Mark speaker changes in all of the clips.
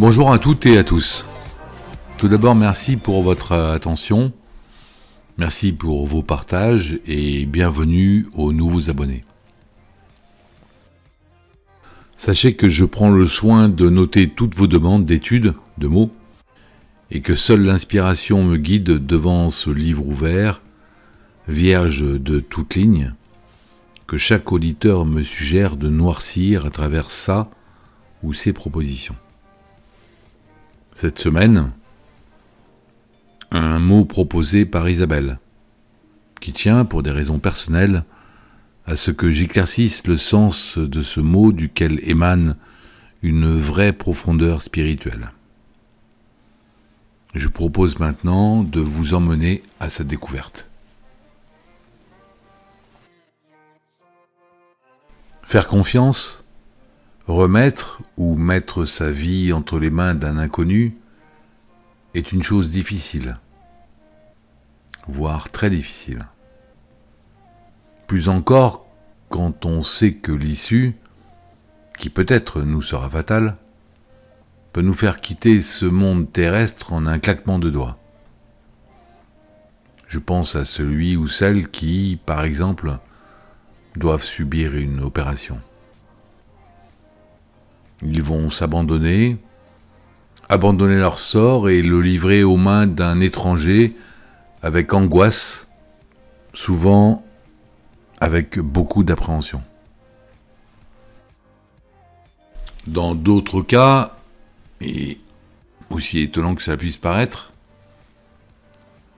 Speaker 1: Bonjour à toutes et à tous. Tout d'abord, merci pour votre attention, merci pour vos partages et bienvenue aux nouveaux abonnés. Sachez que je prends le soin de noter toutes vos demandes d'études, de mots, et que seule l'inspiration me guide devant ce livre ouvert, vierge de toute ligne, que chaque auditeur me suggère de noircir à travers sa ou ses propositions. Cette semaine, un mot proposé par Isabelle, qui tient, pour des raisons personnelles, à ce que j'éclaircisse le sens de ce mot duquel émane une vraie profondeur spirituelle. Je propose maintenant de vous emmener à sa découverte. Faire confiance, remettre ou mettre sa vie entre les mains d'un inconnu est une chose difficile, voire très difficile. Plus encore quand on sait que l'issue, qui peut-être nous sera fatale, peut nous faire quitter ce monde terrestre en un claquement de doigts. Je pense à celui ou celle qui, par exemple, doivent subir une opération. Ils vont s'abandonner, abandonner leur sort et le livrer aux mains d'un étranger avec angoisse, souvent avec beaucoup d'appréhension. Dans d'autres cas, et aussi étonnant que ça puisse paraître,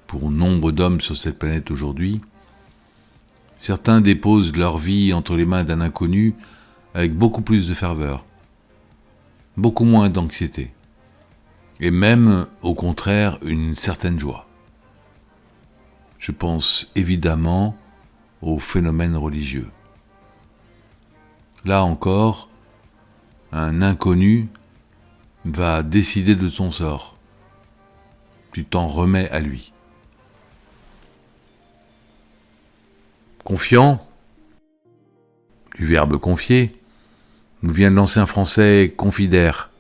Speaker 1: pour nombre d'hommes sur cette planète aujourd'hui, certains déposent leur vie entre les mains d'un inconnu avec beaucoup plus de ferveur, beaucoup moins d'anxiété, et même, au contraire, une certaine joie. Je pense évidemment aux phénomènes religieux. Là encore, un inconnu va décider de ton sort. Tu t'en remets à lui. Confiant, du verbe confier, nous vient de l'ancien français confidere,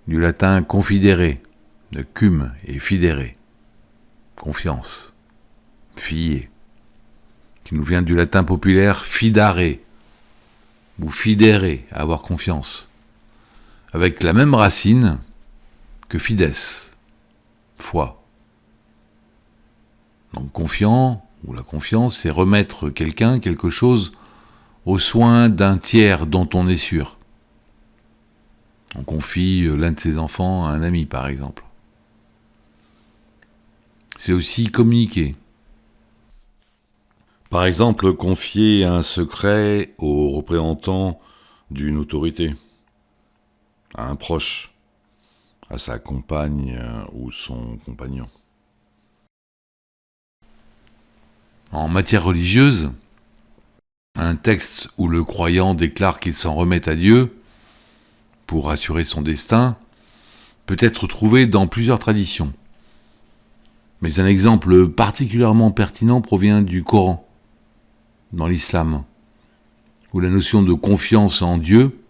Speaker 1: du latin confidere, de cum et fidere, confiance, fier, qui nous vient du latin populaire fidare, ou fidere, avoir confiance, avec la même racine que fides, foi. Donc confiant, ou la confiance, c'est remettre quelqu'un, quelque chose, aux soins d'un tiers dont on est sûr. On confie l'un de ses enfants à un ami, par exemple. C'est aussi communiquer.
Speaker 2: Par exemple, confier un secret au représentant d'une autorité, à un proche, à sa compagne ou son compagnon.
Speaker 1: En matière religieuse, un texte où le croyant déclare qu'il s'en remet à Dieu pour assurer son destin peut être trouvé dans plusieurs traditions. Mais un exemple particulièrement pertinent provient du Coran, dans l'islam, où la notion de confiance en Dieu,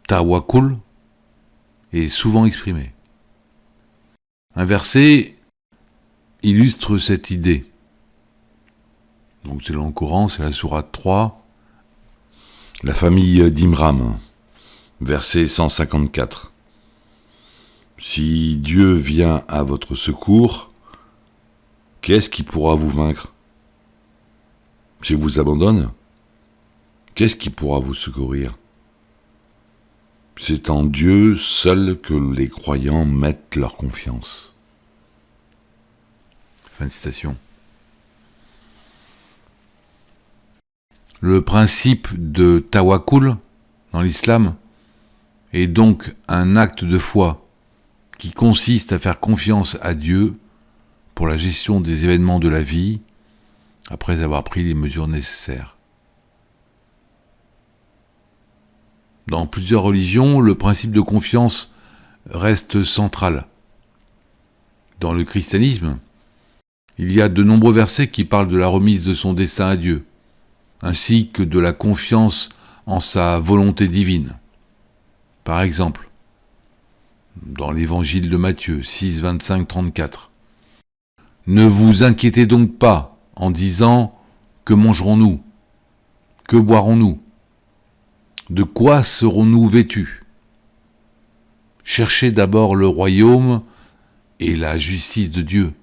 Speaker 1: tawakkul, est souvent exprimée. Un verset illustre cette idée. Donc selon le Coran, c'est la sourate 3,
Speaker 2: La famille d'Imram, verset 154. Si Dieu vient à votre secours, qu'est-ce qui pourra vous vaincre? S'il vous abandonne, qu'est-ce qui pourra vous secourir? C'est en Dieu seul que les croyants mettent leur confiance.
Speaker 1: Fin de citation. Le principe de tawakkul dans l'islam est donc un acte de foi qui consiste à faire confiance à Dieu pour la gestion des événements de la vie après avoir pris les mesures nécessaires. Dans plusieurs religions, le principe de confiance reste central. Dans le christianisme, il y a de nombreux versets qui parlent de la remise de son destin à Dieu, ainsi que de la confiance en sa volonté divine. Par exemple, dans l'évangile de Matthieu 6, 25, 34. Ne vous inquiétez donc pas en disant « Que mangerons-nous ? Que boirons-nous ? De quoi serons-nous vêtus ? Cherchez d'abord le royaume et la justice de Dieu,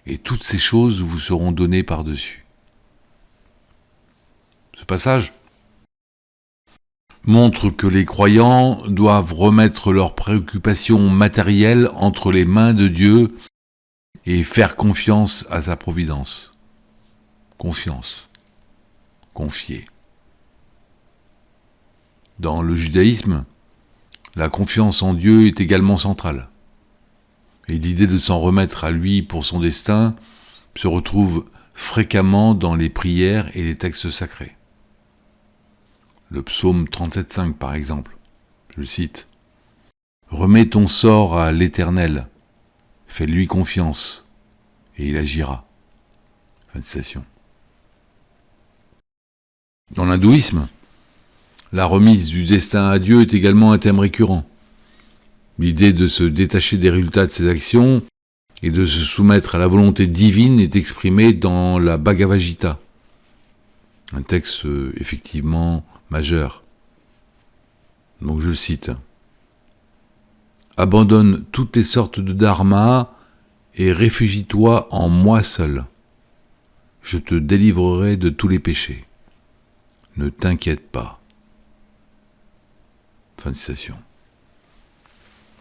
Speaker 1: et toutes ces choses vous seront données par-dessus. » Ce passage montre que les croyants doivent remettre leurs préoccupations matérielles entre les mains de Dieu et faire confiance à sa providence. Confiance. Confier. Dans le judaïsme, la confiance en Dieu est également centrale. Et l'idée de s'en remettre à lui pour son destin se retrouve fréquemment dans les prières et les textes sacrés. Le psaume 37,5 par exemple, je le cite. « Remets ton sort à l'Éternel, fais-lui confiance, et il agira. » Fin de citation. Dans l'hindouisme, la remise du destin à Dieu est également un thème récurrent. L'idée de se détacher des résultats de ses actions et de se soumettre à la volonté divine est exprimée dans la Bhagavad Gita, un texte effectivement majeur. Donc je le cite. « Abandonne toutes les sortes de dharma et réfugie-toi en moi seul. Je te délivrerai de tous les péchés. Ne t'inquiète pas. » Fin de citation.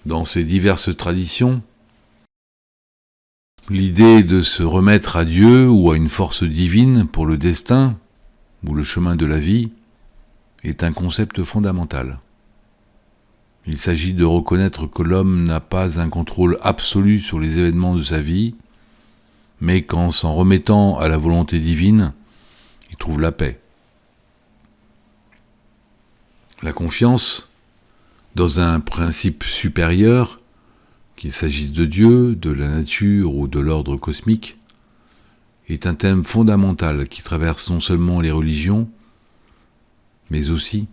Speaker 1: Dans ces diverses traditions, l'idée de se remettre à Dieu ou à une force divine pour le destin ou le chemin de la vie est un concept fondamental. Il s'agit de reconnaître que l'homme n'a pas un contrôle absolu sur les événements de sa vie, mais qu'en s'en remettant à la volonté divine, il trouve la paix. La confiance dans un principe supérieur, qu'il s'agisse de Dieu, de la nature ou de l'ordre cosmique, est un thème fondamental qui traverse non seulement les religions, mais aussi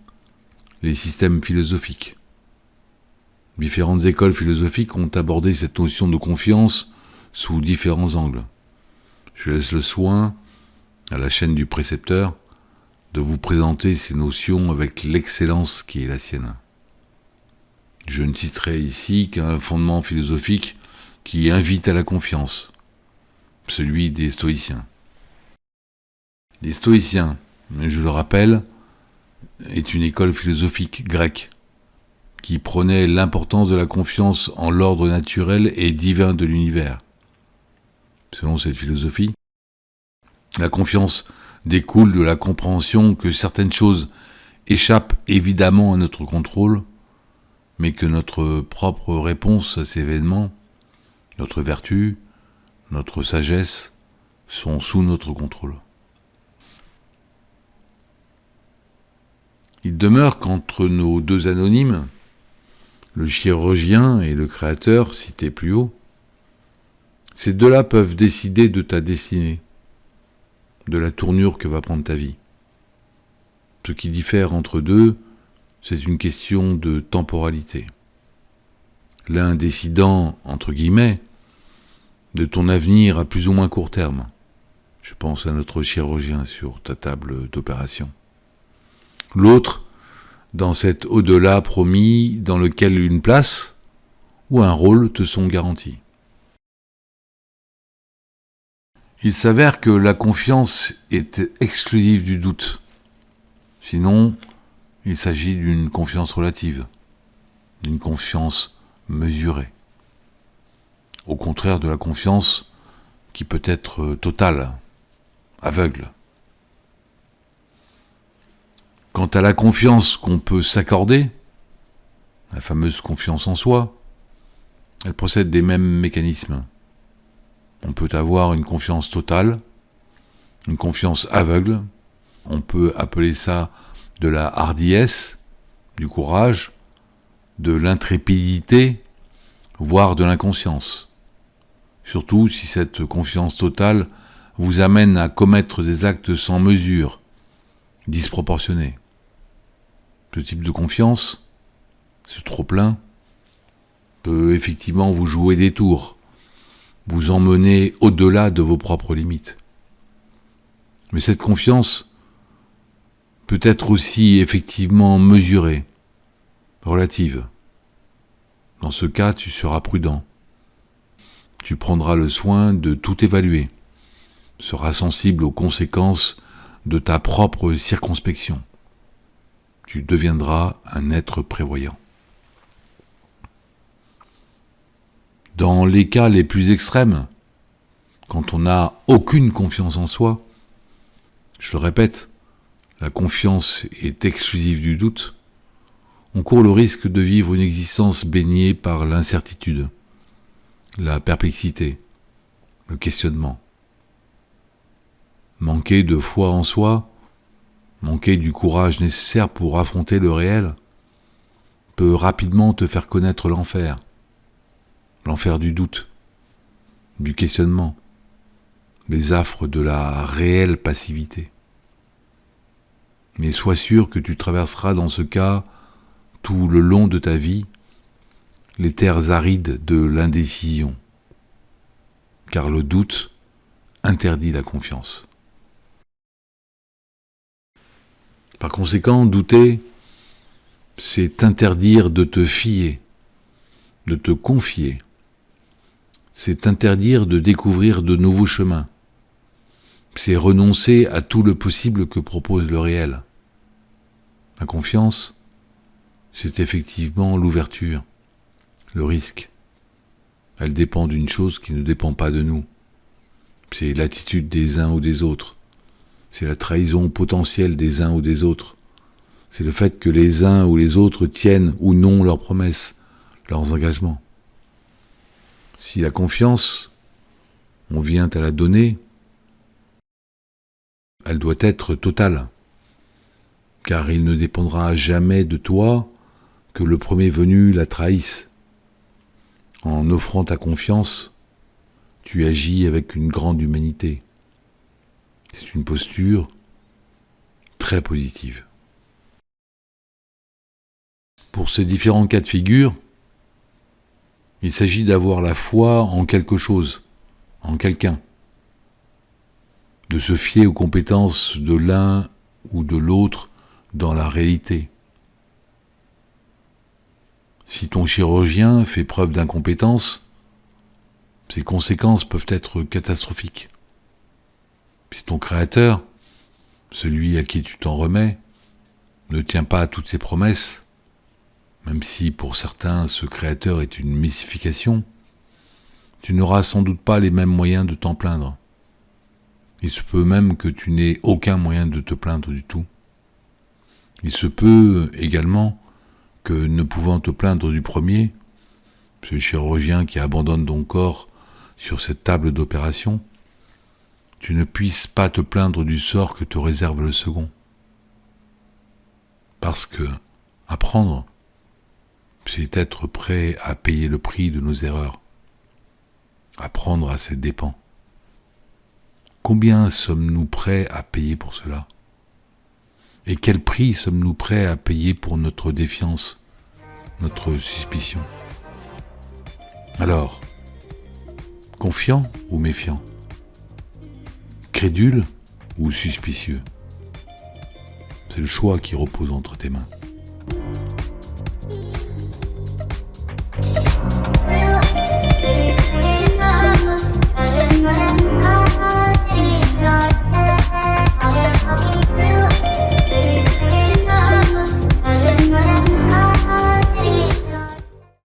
Speaker 1: les systèmes philosophiques. Différentes écoles philosophiques ont abordé cette notion de confiance sous différents angles. Je laisse le soin à la chaîne du précepteur de vous présenter ces notions avec l'excellence qui est la sienne. Je ne citerai ici qu'un fondement philosophique qui invite à la confiance, celui des stoïciens. Les stoïciens, je le rappelle, est une école philosophique grecque qui prônait l'importance de la confiance en l'ordre naturel et divin de l'univers. Selon cette philosophie, la confiance découle de la compréhension que certaines choses échappent évidemment à notre contrôle, mais que notre propre réponse à ces événements, notre vertu, notre sagesse, sont sous notre contrôle. Il demeure qu'entre nos deux anonymes, le chirurgien et le créateur, cités plus haut, ces deux-là peuvent décider de ta destinée, de la tournure que va prendre ta vie. Ce qui diffère entre deux, c'est une question de temporalité. L'un décidant, entre guillemets, de ton avenir à plus ou moins court terme. Je pense à notre chirurgien sur ta table d'opération. L'autre, dans cet au-delà promis dans lequel une place ou un rôle te sont garantis. Il s'avère que la confiance est exclusive du doute. Sinon, il s'agit d'une confiance relative, d'une confiance mesurée. Au contraire de la confiance qui peut être totale, aveugle. Quant à la confiance qu'on peut s'accorder, la fameuse confiance en soi, elle procède des mêmes mécanismes. On peut avoir une confiance totale, une confiance aveugle, on peut appeler ça de la hardiesse, du courage, de l'intrépidité, voire de l'inconscience. Surtout si cette confiance totale vous amène à commettre des actes sans mesure, disproportionnés. Ce type de confiance, ce trop-plein, peut effectivement vous jouer des tours, vous emmener au-delà de vos propres limites. Mais cette confiance peut être aussi effectivement mesurée, relative. Dans ce cas, tu seras prudent. Tu prendras le soin de tout évaluer, seras sensible aux conséquences de ta propre circonspection. Tu deviendras un être prévoyant. Dans les cas les plus extrêmes, quand on n'a aucune confiance en soi, je le répète, la confiance est exclusive du doute, on court le risque de vivre une existence baignée par l'incertitude, la perplexité, le questionnement. Manquer de foi en soi, manquer du courage nécessaire pour affronter le réel, peut rapidement te faire connaître l'enfer du doute, du questionnement, les affres de la réelle passivité. Mais sois sûr que tu traverseras dans ce cas, tout le long de ta vie, les terres arides de l'indécision, car le doute interdit la confiance. Par conséquent, douter, c'est interdire de te fier, de te confier, c'est interdire de découvrir de nouveaux chemins, c'est renoncer à tout le possible que propose le réel. La confiance, c'est effectivement l'ouverture, le risque. Elle dépend d'une chose qui ne dépend pas de nous. C'est l'attitude des uns ou des autres. C'est la trahison potentielle des uns ou des autres. C'est le fait que les uns ou les autres tiennent ou non leurs promesses, leurs engagements. Si la confiance, on vient à la donner, elle doit être totale, car il ne dépendra jamais de toi que le premier venu la trahisse. En offrant ta confiance, tu agis avec une grande humanité. C'est une posture très positive. Pour ces différents cas de figure, il s'agit d'avoir la foi en quelque chose, en quelqu'un, de se fier aux compétences de l'un ou de l'autre dans la réalité. Si ton chirurgien fait preuve d'incompétence, ses conséquences peuvent être catastrophiques. Si ton créateur, celui à qui tu t'en remets, ne tient pas à toutes ses promesses, même si pour certains ce créateur est une mystification, tu n'auras sans doute pas les mêmes moyens de t'en plaindre. Il se peut même que tu n'aies aucun moyen de te plaindre du tout. Il se peut également que, ne pouvant te plaindre du premier, ce chirurgien qui abandonne ton corps sur cette table d'opération, tu ne puisses pas te plaindre du sort que te réserve le second. Parce que apprendre, c'est être prêt à payer le prix de nos erreurs. Apprendre à ses dépens. Combien sommes-nous prêts à payer pour cela ? Et quel prix sommes-nous prêts à payer pour notre défiance, notre suspicion ? Alors, confiant ou méfiant ? Crédule ou suspicieux ? C'est le choix qui repose entre tes mains.